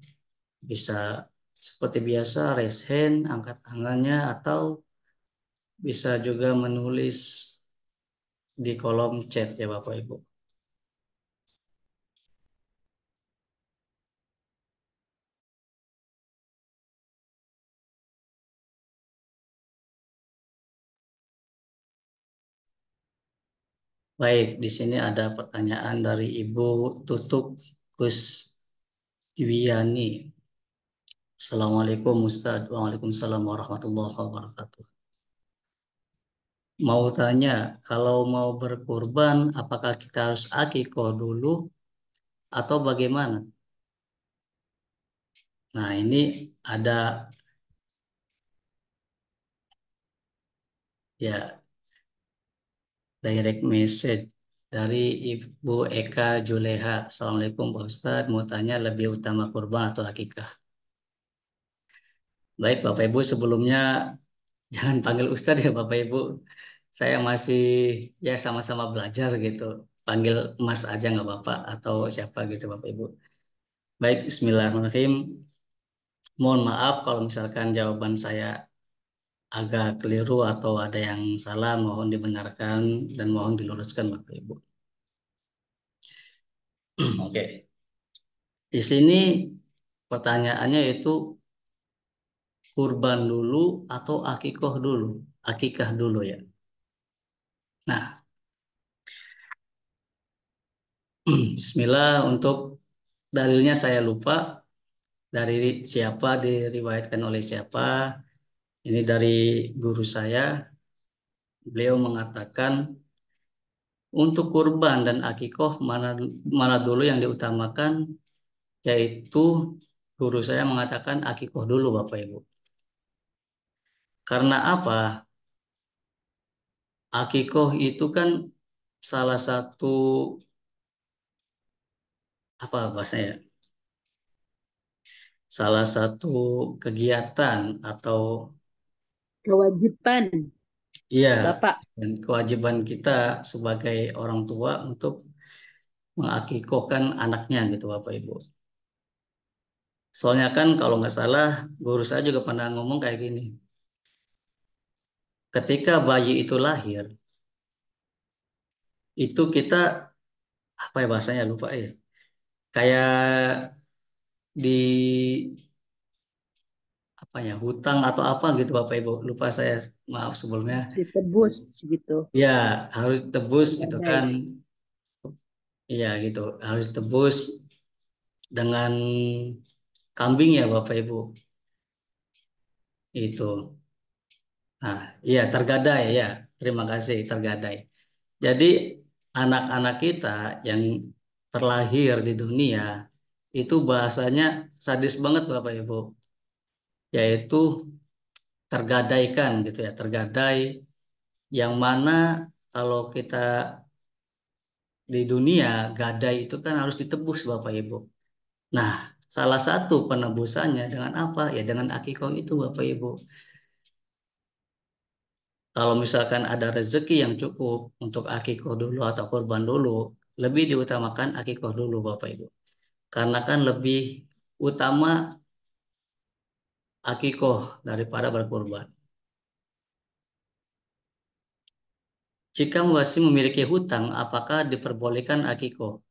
Bisa seperti biasa raise hand, angkat tangannya, atau bisa juga menulis di kolom chat ya Bapak Ibu. Baik, di sini ada pertanyaan dari Ibu Tutuk Kusdiani. Assalamualaikum Ustaz. Waalaikumsalam warahmatullahi wabarakatuh. Mau tanya, kalau mau berkurban, apakah kita harus akikoh dulu atau bagaimana? Nah, ini ada ya direct message dari Ibu Eka Juleha. Assalamualaikum Pak Ustadz, mau tanya lebih utama kurban atau akikah? Baik Bapak Ibu, sebelumnya jangan panggil Ustadz ya Bapak Ibu. Saya masih ya sama-sama belajar gitu. Panggil Mas aja nggak Bapak atau siapa gitu Bapak Ibu. Baik, Bismillahirrahmanirrahim. Mohon maaf kalau misalkan jawaban saya agak keliru atau ada yang salah, mohon dibenarkan dan mohon diluruskan Bapak Ibu. Oke. Di sini pertanyaannya itu kurban dulu atau akikoh dulu? Akikah dulu ya. Nah, Bismillah untuk dalilnya saya lupa dari siapa diriwayatkan oleh siapa. Ini dari guru saya. Beliau mengatakan untuk kurban dan akikoh mana mana dulu yang diutamakan, yaitu guru saya mengatakan akikoh dulu Bapak Ibu. Karena apa? Akikoh itu kan salah satu apa bahasanya ya? Salah satu kegiatan atau Kewajiban ya Bapak. dan kewajiban kita sebagai orang tua untuk mengakikohkan anaknya gitu Bapak Ibu. Soalnya kan kalau nggak salah guru saya juga pernah ngomong kayak gini. Ketika bayi itu lahir, itu kita apa ya bahasanya lupa ya. Kayak di apa ya, hutang atau apa gitu Bapak Ibu. Lupa saya, maaf sebelumnya. Ditebus gitu. Ya, harus tebus gitu Gadai. kan. Iya gitu, harus tebus dengan kambing ya Bapak Ibu. Itu. Nah, iya tergadai ya. Terima kasih tergadai. Jadi anak-anak kita yang terlahir di dunia itu bahasanya sadis banget Bapak Ibu, yaitu tergadaikan gitu ya, tergadai yang mana kalau kita di dunia gadai itu kan harus ditebus Bapak Ibu. Nah, salah satu penebusannya dengan apa? Ya dengan akikah itu Bapak Ibu. Kalau misalkan ada rezeki yang cukup untuk akikah dulu atau kurban dulu, lebih diutamakan akikah dulu Bapak Ibu. Karena kan lebih utama akikoh daripada berkurban. Jika masih memiliki hutang, apakah diperbolehkan akikoh?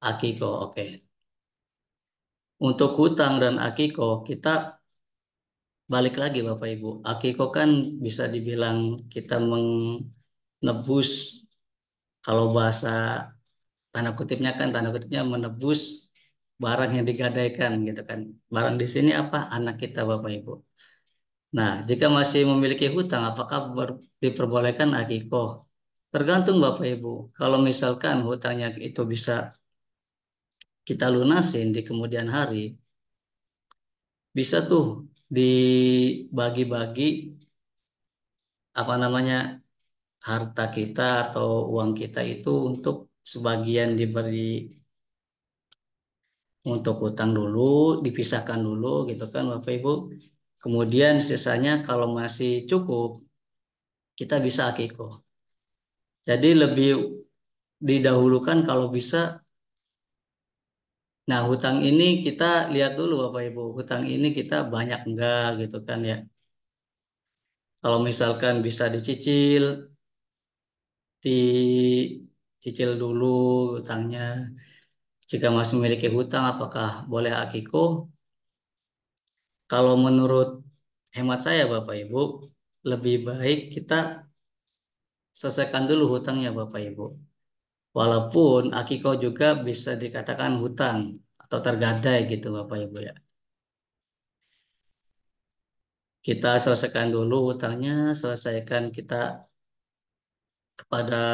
Akikoh, oke. Untuk hutang dan akikoh, kita balik lagi Bapak Ibu. Akikoh kan bisa dibilang kita menebus, kalau bahasa tanda kutipnya kan, tanda kutipnya menebus barang yang digadaikan gitu kan. Barang di sini apa? Anak kita Bapak Ibu. Nah, jika masih memiliki hutang, apakah diperbolehkan akikoh? Tergantung Bapak Ibu. Kalau misalkan hutangnya itu bisa kita lunasin di kemudian hari, bisa tuh dibagi-bagi apa namanya, harta kita atau uang kita itu untuk sebagian diberi untuk hutang dulu, dipisahkan dulu gitu kan Bapak Ibu. Kemudian sisanya kalau masih cukup, kita bisa akikoh. Jadi lebih didahulukan kalau bisa. Nah, hutang ini kita lihat dulu Bapak Ibu, hutang ini kita banyak enggak gitu kan ya. Kalau misalkan bisa dicicil, dicicil dulu hutangnya. Jika masih memiliki hutang, apakah boleh akikoh? Kalau menurut hemat saya Bapak Ibu, lebih baik kita selesaikan dulu hutangnya Bapak Ibu. Walaupun akikoh juga bisa dikatakan hutang atau tergadai gitu Bapak Ibu ya. Kita selesaikan dulu hutangnya, selesaikan kita kepada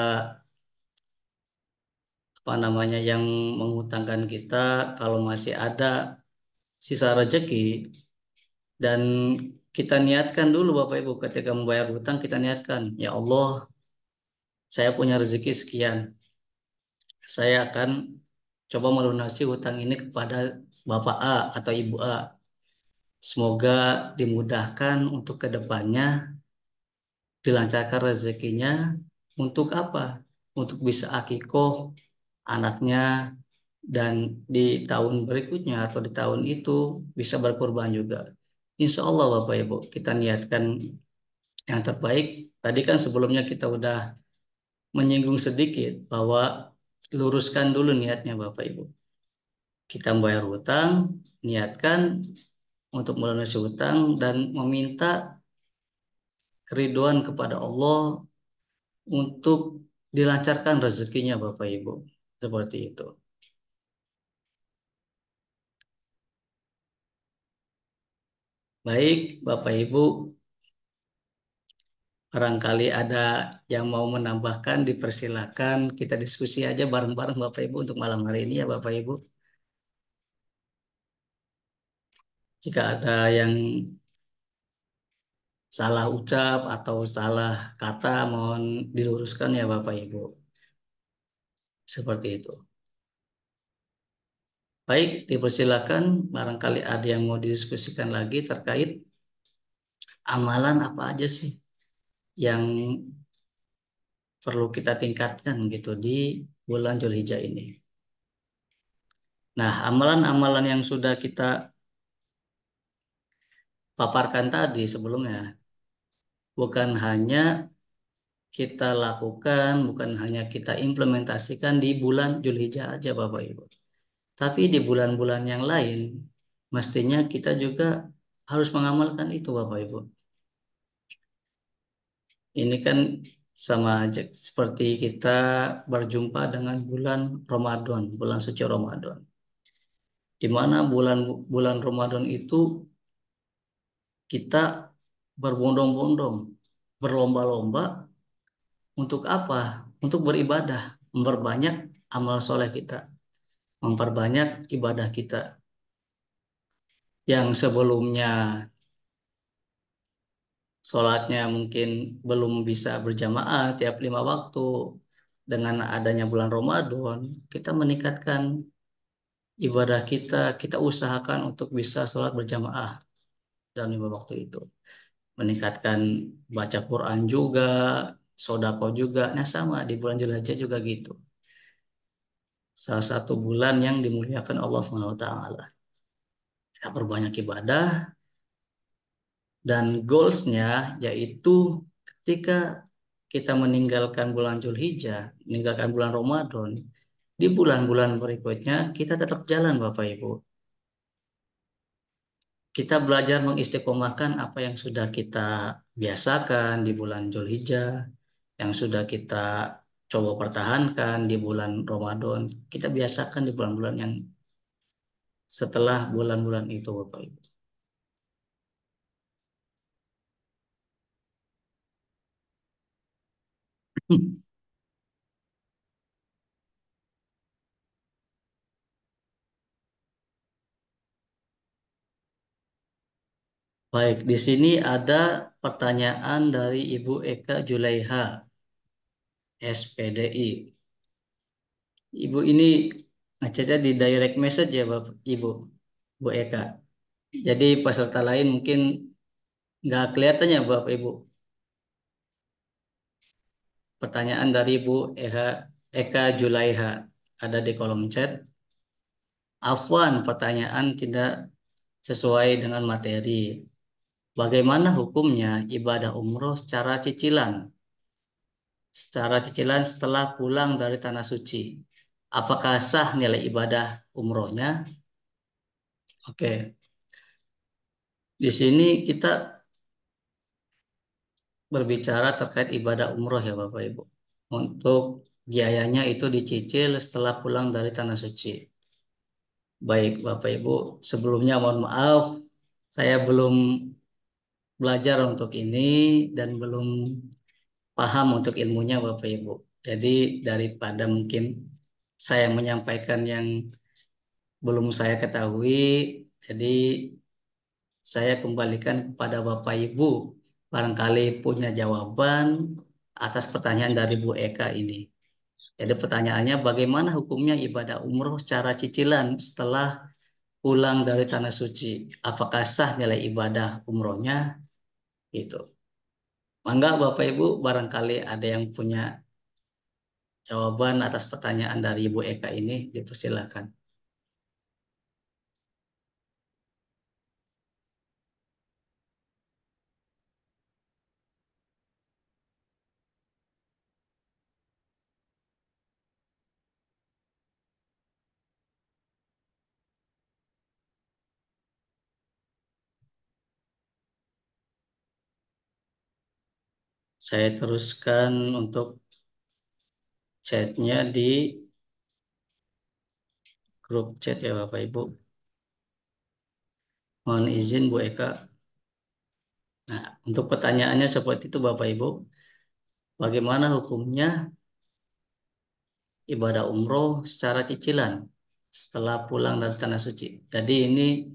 apa namanya yang menghutangkan kita, kalau masih ada sisa rezeki, dan kita niatkan dulu Bapak Ibu ketika membayar hutang, kita niatkan ya Allah, saya punya rezeki sekian, saya akan coba melunasi hutang ini kepada Bapak A atau Ibu A, semoga dimudahkan untuk kedepannya, dilancarkan rezekinya. Untuk apa? Untuk bisa akikoh anaknya, dan di tahun berikutnya atau di tahun itu bisa berkorban juga. Insya Allah Bapak Ibu, kita niatkan yang terbaik. Tadi kan sebelumnya kita udah menyinggung sedikit bahwa luruskan dulu niatnya Bapak Ibu. Kita membayar hutang, niatkan untuk melunasi hutang dan meminta keriduan kepada Allah untuk dilancarkan rezekinya Bapak Ibu. Seperti itu. Baik Bapak Ibu, barangkali ada yang mau menambahkan, dipersilakan. Kita diskusi aja bareng-bareng Bapak Ibu untuk malam hari ini ya Bapak Ibu. Jika ada yang salah ucap atau salah kata, mohon diluruskan ya Bapak Ibu. Seperti itu. Baik, dipersilakan. Barangkali ada yang mau didiskusikan lagi terkait amalan apa aja sih yang perlu kita tingkatkan gitu di bulan Dzulhijjah ini. Nah, amalan-amalan yang sudah kita paparkan tadi sebelumnya, bukan hanya kita lakukan, bukan hanya kita implementasikan di bulan Dzulhijjah aja Bapak Ibu. Tapi di bulan-bulan yang lain, mestinya kita juga harus mengamalkan itu, Bapak Ibu. Ini kan sama aja seperti kita berjumpa dengan bulan Ramadan, bulan suci Ramadan. Di mana bulan bulan Ramadan itu kita berbondong-bondong, berlomba-lomba untuk apa? Untuk beribadah, memperbanyak amal soleh kita, memperbanyak ibadah kita. Yang sebelumnya sholatnya mungkin belum bisa berjamaah tiap 5 waktu. Dengan adanya bulan Ramadan, kita meningkatkan ibadah kita, kita usahakan untuk bisa sholat berjamaah dalam 5 waktu itu. Meningkatkan baca Quran juga, sodako juga. Nah sama di bulan Zulhijjah juga gitu. Salah satu bulan yang dimuliakan Allah Subhanahu Wa Taala. Kita perbanyak ibadah dan goalsnya yaitu ketika kita meninggalkan bulan Zulhijjah, meninggalkan bulan Ramadan, di bulan-bulan berikutnya kita tetap jalan Bapak Ibu. Kita belajar mengistiqomahkan apa yang sudah kita biasakan di bulan Zulhijjah, yang sudah kita coba pertahankan di bulan Ramadan, kita biasakan di bulan-bulan yang setelah bulan-bulan itu, Bapak Ibu. Baik, di sini ada pertanyaan dari Ibu Eka Julaiha, SPDI. Ibu ini ngechatnya di direct message ya, Bapak, Ibu, Bu Eka. Jadi peserta lain mungkin nggak kelihatannya, Bapak Ibu. Pertanyaan dari Bu Eka Julaiha ada di kolom chat. Afwan, pertanyaan tidak sesuai dengan materi. Bagaimana hukumnya ibadah umroh secara cicilan? Secara cicilan setelah pulang dari tanah suci. Apakah sah nilai ibadah umrohnya? Oke, di sini kita berbicara terkait ibadah umroh ya Bapak Ibu. Untuk biayanya itu dicicil setelah pulang dari tanah suci. Baik Bapak Ibu, sebelumnya mohon maaf saya belum belajar untuk ini dan belum paham untuk ilmunya Bapak Ibu. Jadi daripada mungkin saya menyampaikan yang belum saya ketahui, jadi saya kembalikan kepada Bapak Ibu. Barangkali punya jawaban atas pertanyaan dari Bu Eka ini. Jadi pertanyaannya bagaimana hukumnya ibadah umroh secara cicilan setelah pulang dari tanah suci? Apakah sah nilai ibadah umrohnya? Gitu. Mangga Bapak Ibu, barangkali ada yang punya jawaban atas pertanyaan dari Ibu Eka ini, dipersilakan. Saya teruskan untuk chatnya di grup chat ya Bapak Ibu. Mohon izin Bu Eka. Nah, untuk pertanyaannya seperti itu Bapak Ibu. Bagaimana hukumnya ibadah umroh secara cicilan setelah pulang dari tanah suci? Jadi ini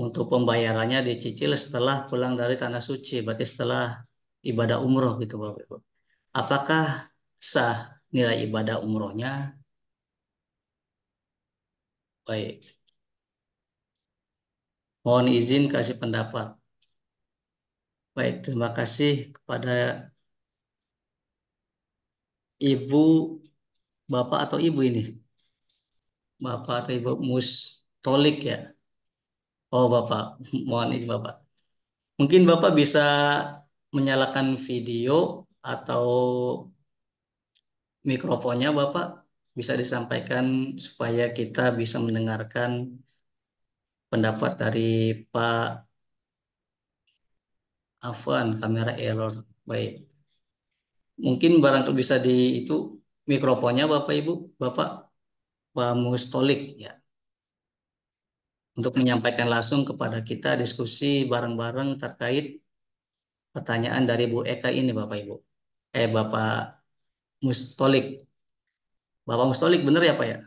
untuk pembayarannya dicicil setelah pulang dari tanah suci, berarti setelah ibadah umroh gitu Bapak Ibu. Apakah sah nilai ibadah umrohnya? Baik, mohon izin kasih pendapat. Baik, terima kasih kepada Ibu, Bapak atau Ibu ini. Bapak atau Ibu Mustolik ya. Oh Bapak, mohon izin Bapak. Mungkin Bapak bisa menyalakan video atau mikrofonnya Bapak. bisa disampaikan supaya kita bisa mendengarkan pendapat dari Pak Afwan, kamera error. Baik. Mungkin barangkali bisa di itu mikrofonnya Bapak Ibu, Bapak Pak Mustolik ya, untuk menyampaikan langsung kepada kita diskusi bareng-bareng terkait pertanyaan dari Bu Eka ini Bapak Ibu. Bapak Mustolik. Bapak Mustolik bener ya Pak ya?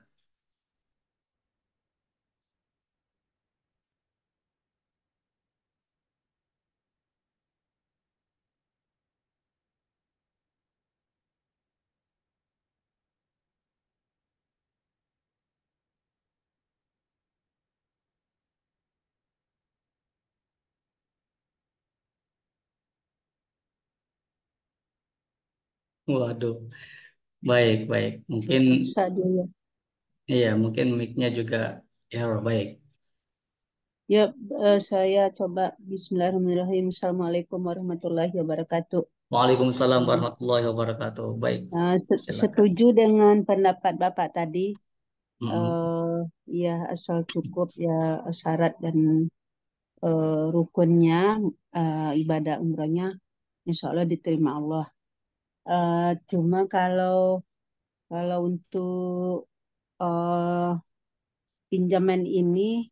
Waduh, baik, baik. Mungkin, Bisa dia ya. iya, mungkin mic-nya juga error, baik. Ya, saya coba Bismillahirrahmanirrahim. Assalamualaikum warahmatullahi wabarakatuh. Waalaikumsalam Hmm. warahmatullahi wabarakatuh. Baik, silakan. Setuju dengan pendapat Bapak tadi. Mm-mm. eh ya, asal cukup ya syarat dan rukunnya ibadah umrahnya, insya Allah diterima Allah. Cuma kalau kalau untuk eh, pinjaman ini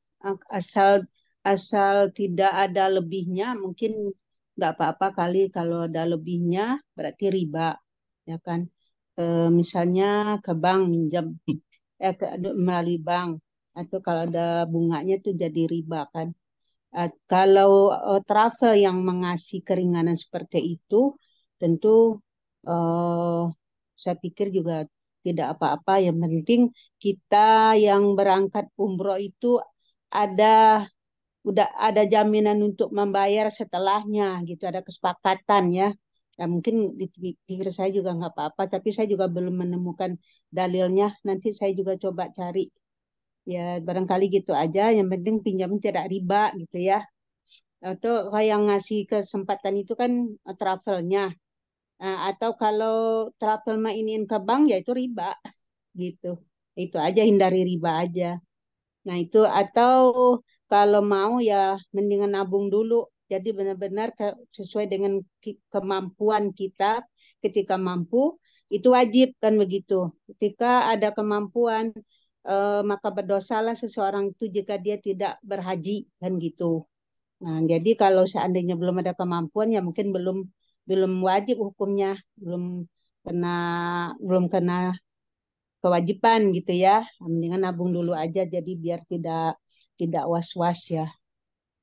asal asal tidak ada lebihnya, mungkin nggak apa-apa kali kalau ada lebihnya berarti riba, ya kan? Misalnya ke bank minjam, melalui bank, atau kalau ada bunganya tuh jadi riba kan. Kalau travel yang mengasih keringanan seperti itu, tentu eh, saya pikir juga tidak apa-apa. Yang penting kita yang berangkat umroh itu ada udah ada jaminan untuk membayar setelahnya gitu, ada kesepakatan ya. Ya mungkin di pikir saya juga nggak apa-apa, tapi saya juga belum menemukan dalilnya. Nanti saya juga coba cari. Ya barangkali gitu aja. Yang penting pinjam tidak riba gitu ya. Atau yang ngasih kesempatan itu kan travelnya. Atau kalau travel mainin ke bank ya itu riba gitu. Itu aja, hindari riba aja. Nah itu atau kalau mau ya mendingan nabung dulu. Jadi benar-benar sesuai dengan kemampuan kita. Ketika mampu itu wajib kan begitu. Ketika ada kemampuan maka berdosalah seseorang itu jika dia tidak berhaji kan gitu. Nah, jadi kalau seandainya belum ada kemampuan ya mungkin belum belum wajib hukumnya, belum kena belum kena kewajiban gitu ya. Mendingan nabung dulu aja jadi biar tidak was-was ya.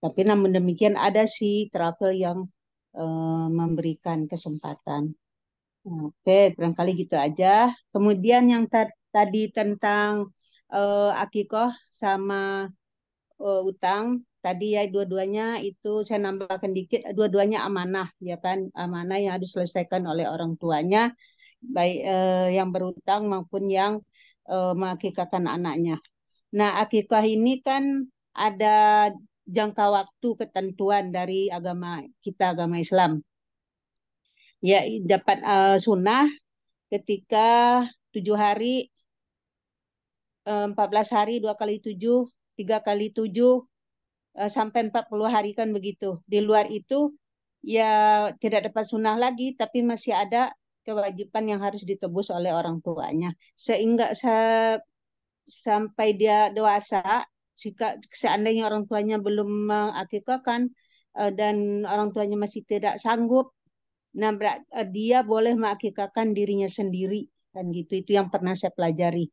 Tapi namun demikian ada sih travel yang memberikan kesempatan. Oke, barangkali gitu aja. Kemudian yang tadi tentang akikoh sama utang tadi ya, dua-duanya itu saya nambahkan dikit, dua-duanya amanah ya kan, amanah yang harus diselesaikan oleh orang tuanya, baik yang berutang maupun yang mengakikahkan anaknya. Nah akikah ini kan ada jangka waktu ketentuan dari agama kita, agama Islam ya. Dapat sunnah ketika 7 hari, 14 hari, 2 kali 7, 3 kali 7, sampai 40 hari kan begitu. Di luar itu ya tidak dapat sunnah lagi, tapi masih ada kewajiban yang harus ditebus oleh orang tuanya. Sehingga sampai dia dewasa, jika seandainya orang tuanya belum mengakikahkan dan orang tuanya masih tidak sanggup, nah dia boleh mengakikahkan dirinya sendiri kan gitu. Itu yang pernah saya pelajari.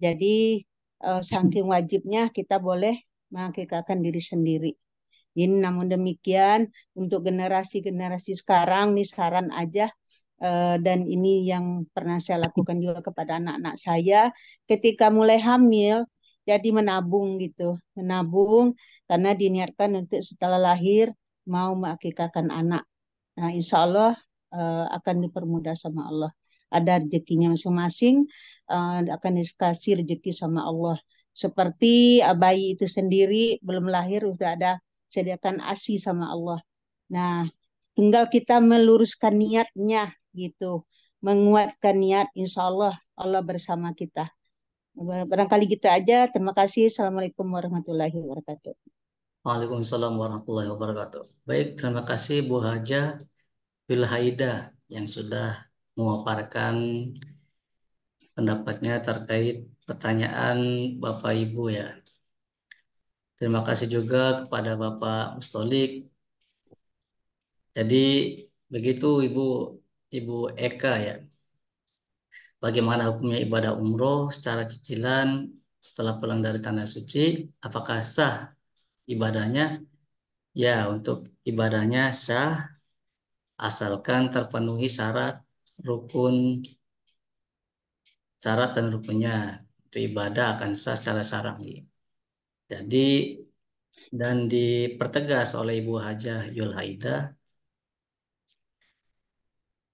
Jadi saking wajibnya kita boleh mengakikahkan diri sendiri. Ini namun demikian untuk generasi-generasi sekarang nih saran aja, dan ini yang pernah saya lakukan juga kepada anak-anak saya ketika mulai hamil, jadi menabung gitu, menabung karena diniatkan untuk setelah lahir mau mengakikahkan anak. Nah, insya Allah akan dipermudah sama Allah. Ada rezekinya masing-masing, akan dikasih rezeki sama Allah. Seperti bayi itu sendiri belum lahir sudah ada sediakan ASI sama Allah. Nah, tinggal kita meluruskan niatnya gitu, menguatkan niat, insya Allah Allah bersama kita. Barangkali gitu aja. Terima kasih. Assalamualaikum warahmatullahi wabarakatuh. Waalaikumsalam warahmatullahi wabarakatuh. Baik, terima kasih Bu Haja Wilhaida yang sudah memaparkan pendapatnya terkait pertanyaan Bapak Ibu ya. Terima kasih juga kepada Bapak Mustolik. Jadi begitu Ibu Eka ya. Bagaimana hukumnya ibadah umroh secara cicilan setelah pulang dari tanah suci? Apakah sah ibadahnya? Ya, untuk ibadahnya sah asalkan terpenuhi rukun, syarat dan rukunnya. Itu ibadah akan sah secara syar'i. Jadi dan dipertegas oleh Ibu Hajah Yul Haidah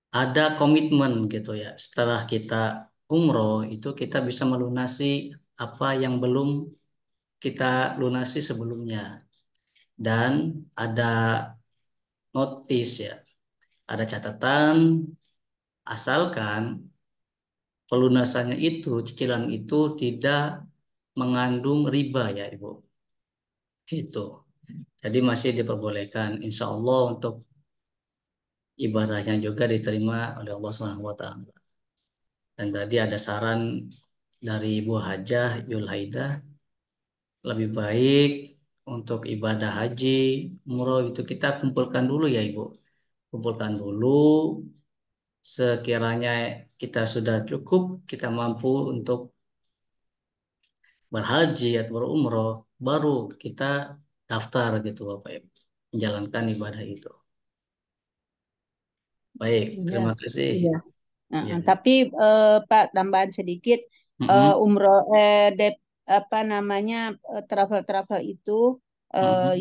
ada komitmen gitu ya. Setelah kita umroh itu kita bisa melunasi apa yang belum kita lunasi sebelumnya. Dan ada notis ya, ada catatan asalkan pelunasannya itu, cicilan itu tidak mengandung riba ya Ibu. Itu. Jadi masih diperbolehkan insya Allah untuk ibadahnya juga diterima oleh Allah Subhanahu wa taala. Dan tadi ada saran dari Ibu Hajah Yul Haidah lebih baik untuk ibadah haji, umroh itu kita kumpulkan dulu ya Ibu. Kumpulkan dulu sekiranya kita sudah cukup, kita mampu untuk berhaji atau berumroh, baru kita daftar gitu Bapak Ibu, menjalankan ibadah itu. Baik, Iya, terima kasih. iya. Ya. Tapi Pak, tambahan sedikit, Mm-mm, umroh apa namanya, travel-travel itu,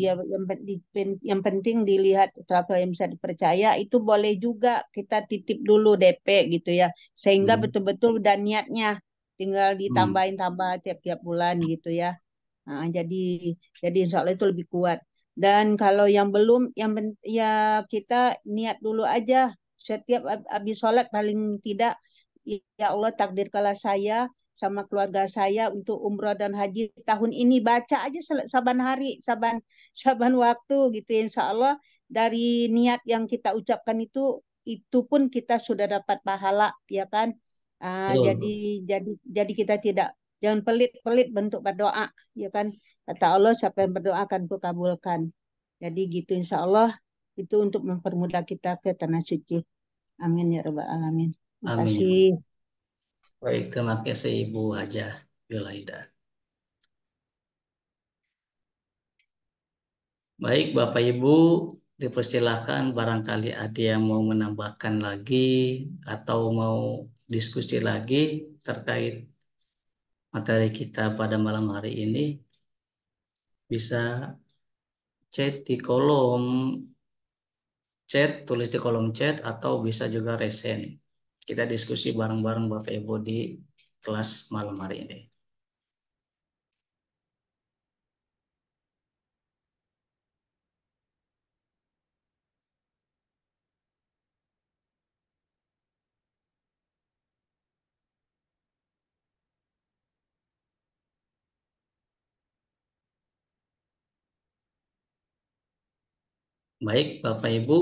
ya mm-mm, yang penting dilihat travel yang bisa dipercaya itu boleh juga kita titip dulu DP gitu ya, sehingga mm, betul-betul udah niatnya, tinggal mm. ditambahin tambah tiap-tiap bulan gitu ya. Nah, jadi insya Allah itu lebih kuat. Dan kalau yang belum, ya kita niat dulu aja. Setiap habis sholat paling tidak, ya Allah takdirkanlah saya sama keluarga saya untuk umroh dan haji tahun ini. Baca aja saban hari, saban saban waktu gitu. Insya Allah dari niat yang kita ucapkan itu pun kita sudah dapat pahala, ya kan? Ah, Betul, jadi Bu. jadi kita tidak, jangan pelit-pelit bentuk berdoa, ya kan? Kata Allah, siapa yang berdoa akan kukabulkan. Jadi gitu insya Allah itu untuk mempermudah kita ke tanah suci. Amin ya rabbal alamin. Terima Amin. kasih. Baik, terima kasih Ibu Hajah Yulaida. Baik, Bapak Ibu, dipersilahkan barangkali ada yang mau menambahkan lagi atau mau diskusi lagi terkait materi kita pada malam hari ini, bisa chat di kolom chat, tulis di kolom chat atau bisa juga resen. Kita diskusi bareng-bareng Bapak Ibu di kelas malam hari ini. Baik, Bapak Ibu,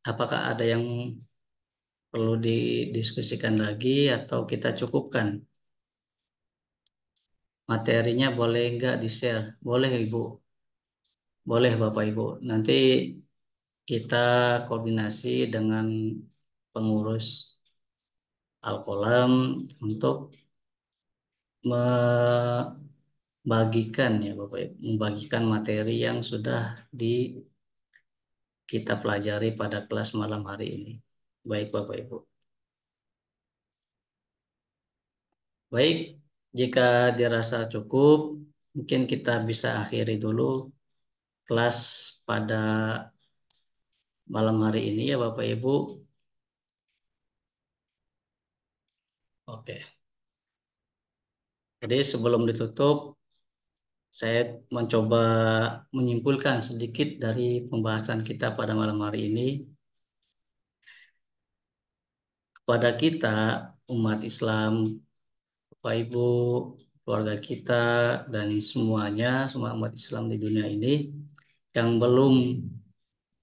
apakah ada yang perlu didiskusikan lagi atau kita cukupkan? Materinya boleh nggak di-share? Boleh, Ibu. Boleh, Bapak Ibu. Nanti kita koordinasi dengan pengurus Al-Qalam untuk membagikan ya, Bapak Ibu, membagikan materi yang sudah di kita pelajari pada kelas malam hari ini. Baik, Bapak Ibu. Baik, jika dirasa cukup, mungkin kita bisa akhiri dulu kelas pada malam hari ini ya Bapak Ibu. Oke. Jadi sebelum ditutup, saya mencoba menyimpulkan sedikit dari pembahasan kita pada malam hari ini. Kepada kita, umat Islam, Bapak Ibu, keluarga kita, dan semuanya, semua umat Islam di dunia ini yang belum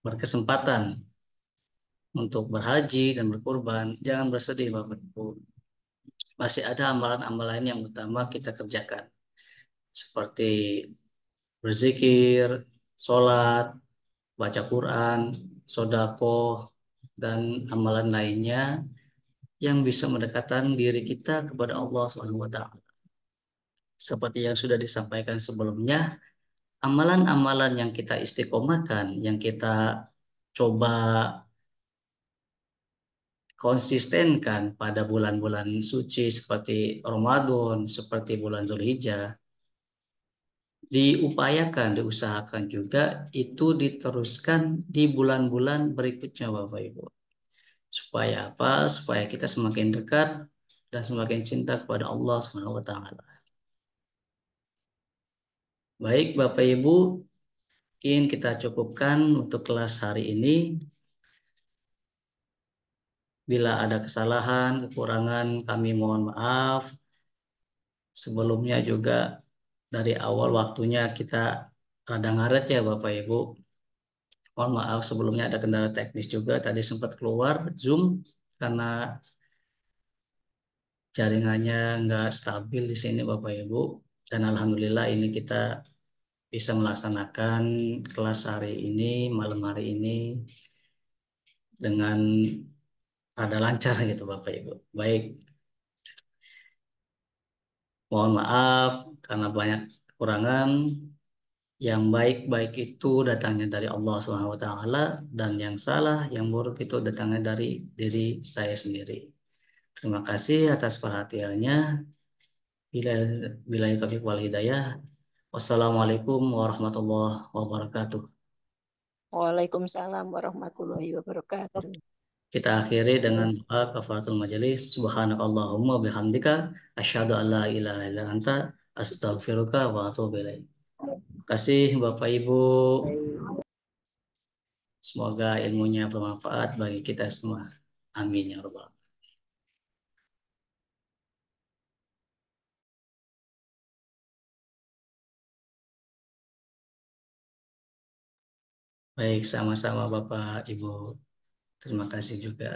berkesempatan untuk berhaji dan berkurban, jangan bersedih Bapak Ibu. Masih ada amalan-amalan yang utama kita kerjakan, seperti berzikir, sholat, baca Quran, sodako, dan amalan lainnya yang bisa mendekatkan diri kita kepada Allah SWT. Seperti yang sudah disampaikan sebelumnya, amalan-amalan yang kita istiqomahkan, yang kita coba konsistenkan pada bulan-bulan suci seperti Ramadan, seperti bulan Zulhijjah, diupayakan, diusahakan juga itu diteruskan di bulan-bulan berikutnya Bapak Ibu. Supaya apa? Supaya kita semakin dekat dan semakin cinta kepada Allah Subhanahu wa taala. Baik Bapak Ibu, mungkin kita cukupkan untuk kelas hari ini. Bila ada kesalahan, kekurangan, kami mohon maaf. Sebelumnya juga dari awal waktunya kita rada ngaret ya Bapak Ibu. Mohon maaf sebelumnya ada kendala teknis juga. Tadi sempat keluar Zoom karena jaringannya nggak stabil di sini Bapak Ibu. Dan Alhamdulillah ini kita bisa melaksanakan kelas hari ini, malam hari ini dengan rada lancar gitu Bapak Ibu. Baik, mohon maaf karena banyak kekurangan. Yang baik-baik itu datangnya dari Allah Subhanahu wa taala dan yang salah, yang buruk itu datangnya dari diri saya sendiri. Terima kasih atas perhatiannya. Bila bila taufiq wal hidayah. Wassalamualaikum warahmatullahi wabarakatuh. Waalaikumsalam warahmatullahi wabarakatuh. Kita akhiri dengan doa kafaratul majelis. Subhanakallahumma bihamdika asyhadu an la ilaha illa anta astaghfiruka wa atubu ilaik. Terima kasih Bapak Ibu. Semoga ilmunya bermanfaat bagi kita semua. Amin ya rabbal alamin. Baik, sama-sama Bapak Ibu. Terima kasih juga.